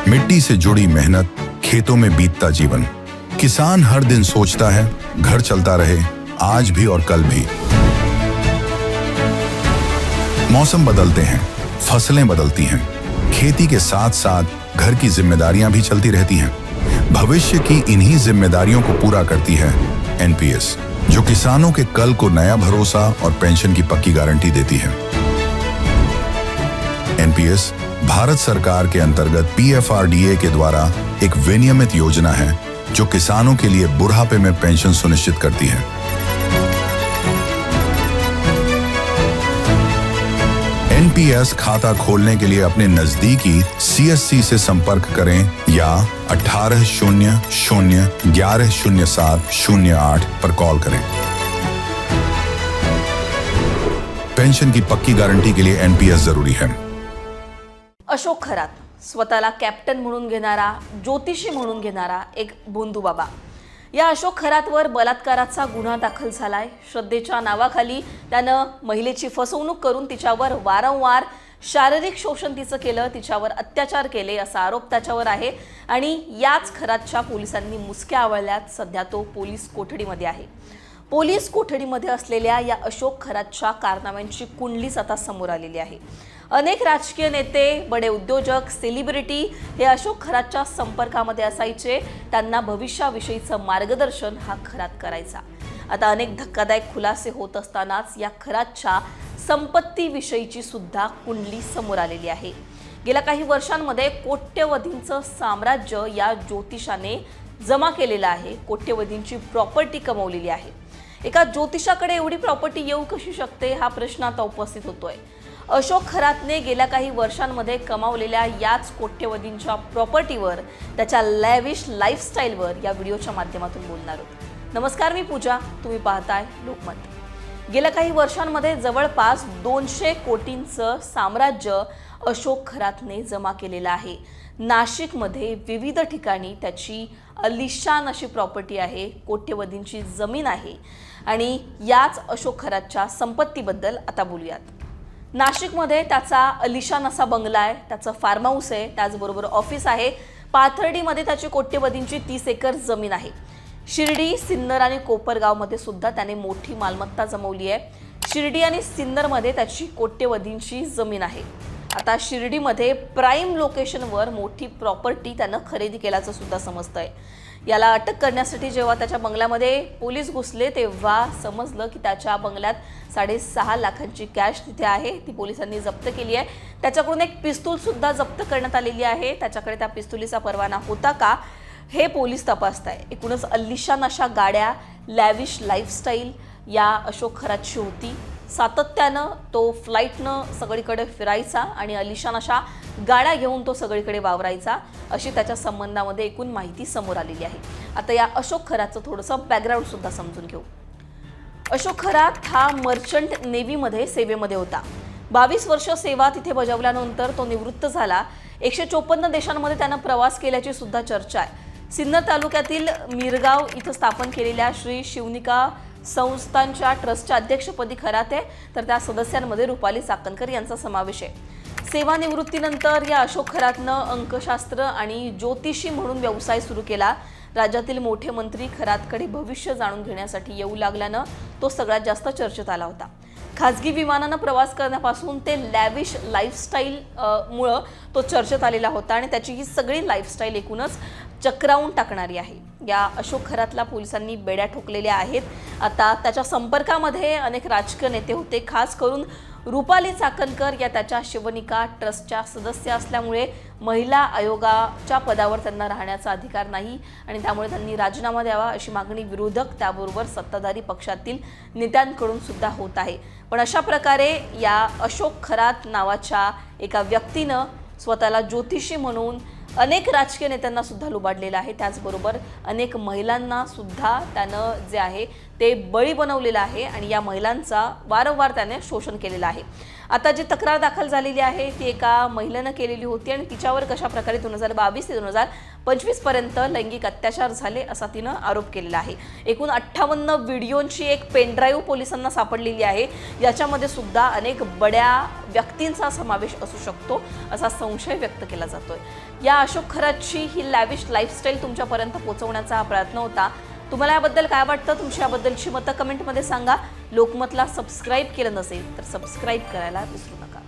मिट्टी से जुड़ी मेहनत, खेतों में बीतता जीवन। किसान हर दिन सोचता है घर चलता रहे, आज भी और कल भी। मौसम बदलते हैं, फसलें बदलती हैं, खेती के साथ साथ घर की जिम्मेदारियां भी चलती रहती हैं। भविष्य की इन्हीं जिम्मेदारियों को पूरा करती है एनपीएस, जो किसानों के कल को नया भरोसा और पेंशन की पक्की गारंटी देती है। एनपीएस भारत सरकार के अंतर्गत पीएफआरडीए के द्वारा एक विनियमित योजना है जो किसानों के लिए बुढ़ापे में पेंशन सुनिश्चित करती है। एनपीएस खाता खोलने के लिए अपने नजदीकी सीएससी से संपर्क करें या 1800-1107-08 पर कॉल करें। पेंशन की पक्की गारंटी के लिए एनपीएस जरूरी है। अशोक खरात स्वतःला कॅप्टन म्हणून घेणारा, ज्योतिषी म्हणून घेणारा एक बोंधू बाबा। या अशोक खरातवर बलात्काराचा गुन्हा दाखल झालाय। श्रद्धेच्या नावाखाली त्यानं महिलेची फसवणूक करून तिच्यावर वारंवार शारीरिक शोषण तिचं केलं, तिच्यावर अत्याचार केले असा आरोप त्याच्यावर आहे आणि याच खरातच्या पोलिसांनी मुसक्या आवळल्यात। सध्या तो पोलीस कोठडीमध्ये आहे। पोलीस कोठडीमध्ये असलेल्या या अशोक खरातच्या कारनाम्यांची कुंडलीच आता समोर आलेली आहे। अनेक राजकीय नेते, बडे उद्योजक, सेलिब्रिटी हे अशोक खरातच्या संपर्कामध्ये असायचे। त्यांना भविष्याविषयीचं मार्गदर्शन हा खरात करायचा। आता अनेक धक्कादायक खुलासे होत असतानाच या खरातच्या संपत्तीविषयीची सुद्धा कुंडली समोर आलेली आहे। गेल्या काही वर्षांमध्ये कोट्यवधींचं साम्राज्य या ज्योतिषाने जमा केलेलं आहे। कोट्यवधींची प्रॉपर्टी कमवलेली आहे। एका ज्योतिषाकडे एवढी प्रॉपर्टी येऊ कशी शकते हा प्रश्न आता उपस्थित होतोय। अशोक खरातने गेल्या काही वर्षांमध्ये कमावलेल्या याच कोट्यवधींच्या प्रॉपर्टीवर, त्याच्या लॅविश लाईफस्टाईलवर या व्हिडिओच्या माध्यमातून बोलणार आहोत। नमस्कार, मी पूजा, तुम्ही पाहताय लोकमत। गेल्या काही वर्षांमध्ये जवळपास 200 कोटींचं साम्राज्य अशोक खरातने जमा केलेलं आहे। नाशिकमध्ये विविध ठिकाणी त्याची अलिशान अशी प्रॉपर्टी आहे, कोट्यवधींची जमीन आहे आणि याच अशोक खरातच्या संपत्तीबद्दल आता बोलूयात। नाशिकमध्ये त्याचा अलिशान असा बंगला आहे, त्याचं फार्म हाऊस आहे, त्याचबरोबर ऑफिस आहे। पाथर्डीमध्ये त्याची कोट्यवधींची 30 एकर जमीन आहे। शिर्डी, सिन्नर आणि कोपरगावमध्ये सुद्धा त्याने मोठी मालमत्ता जमवली आहे। शिर्डी आणि सिन्नरमध्ये त्याची कोट्यवधींची जमीन आहे। आता शिर्डीमध्ये प्राइम लोकेशनवर मोठी प्रॉपर्टी त्यानं खरेदी केल्याचं सुद्धा समजतंय। याला अटक करण्यासाठी जेव्हा त्याच्या बंगल्यामध्ये पोलीस घुसले तेव्हा समजलं की त्याच्या बंगल्यात 6.5 लाखांची कॅश तिथे आहे, ती पोलिसांनी जप्त केली आहे। त्याच्याकडून एक पिस्तूल सुद्धा जप्त करण्यात आलेली आहे। त्याच्याकडे त्या पिस्तुलीचा परवाना होता का हे पोलीस तपासताय। एकूणच अलिशान अशा गाड्या, लॅविश लाईफस्टाईल या अशोक खरातची होती। सातत्यानं तो फ्लाईटनं सगळीकडे फिरायचा आणि अलिशान अशा गाड्या घेऊन तो सगळीकडे वावरायचा, अशी त्याच्या संबंधामध्ये एकूण माहिती समोर आलेली आहे। आता या अशोक खरातचं थोडंसं बॅकग्राऊंड सुद्धा समजून घेऊ। अशोक खरात हा मर्चंट नेव्हीमध्ये सेवेमध्ये होता। 22 वर्ष सेवा तिथे बजावल्यानंतर तो निवृत्त झाला। 154 देशांमध्ये त्यानं प्रवास केल्याची सुद्धा चर्चा आहे। सिन्नर तालुक्यातील मिरगाव इथं स्थापन केलेल्या श्री शिवनिका संस्थांच्या ट्रस्टच्या अध्यक्षपदी खरात आहे, तर त्या सदस्यांमध्ये रुपाली चाकणकर यांचा समावेश आहे। सेवानिवृत्तीनंतर या अशोक खरातनं अंकशास्त्र आणि ज्योतिषी म्हणून व्यवसाय सुरू केला। राज्यातील मोठे मंत्री खरातकडे भविष्य जाणून घेण्यासाठी येऊ लागल्यानं तो सगळ्यात जास्त चर्चेत आला होता। खाजगी विमानानं प्रवास करण्यापासून ते लॅविश लाईफस्टाईल मुळे तो चर्चेत आलेला होता आणि त्याची ही सगळी लाईफस्टाईल एकूणच चक्रावून टाकणारी आहे। या अशोक खरातला पोलिसांनी बेड्या ठोकलेल्या आहेत। आता त्याच्या संपर्कामध्ये अनेक राजकीय नेते होते, खास करून रुपाली चाकणकर या त्याच्या शिवनिका ट्रस्टच्या सदस्य असल्यामुळे महिला आयोगाच्या पदावर त्यांना राहण्याचा अधिकार नाही आणि त्यामुळे त्यांनी राजीनामा द्यावा अशी मागणी विरोधक त्याबरोबर सत्ताधारी पक्षातील नेत्यांकडून सुद्धा होत आहे। पण अशा प्रकारे या अशोक खरात नावाच्या एका व्यक्तीनं स्वतःला ज्योतिषी म्हणून अनेक राजकीय नेत्यांना सुद्धा लुबाडलेलं आहे। त्याचबरोबर अनेक महिलांना सुद्धा त्यानं जे आहे ते बळी बनवलेलं आहे आणि या महिलांचा वारंवार त्याने शोषण केलेलं आहे। आता जी तक्रार दाखल झालेली आहे ती एका महिलेनं केलेली होती आणि तिच्यावर कशा प्रकारे 2022 ते 2025 पर्यंत लैंगिक अत्याचार झाले असा तिनं आरोप केलेला आहे. एकूण 58 व्हिडिओंची एक पेनड्राईव्ह पोलिसांना सापडलेली आहे. याच्यामध्ये सुद्धा अनेक बड्या व्यक्तींचा समावेश असू शकतो असा संशय व्यक्त केला जातोय. या अशोक खरातची ही लॅविश लाईफस्टाईल तुमच्यापर्यंत पोहोचवण्याचा हा प्रयत्न होता. तुम्हाला याबद्दल काय वाटतं? तुमची याबद्दलची मतं कमेंटमध्ये सांगा. लोकमतला सबस्क्राईब केलं नसेल तर सबस्क्राईब करायला विसरू नका.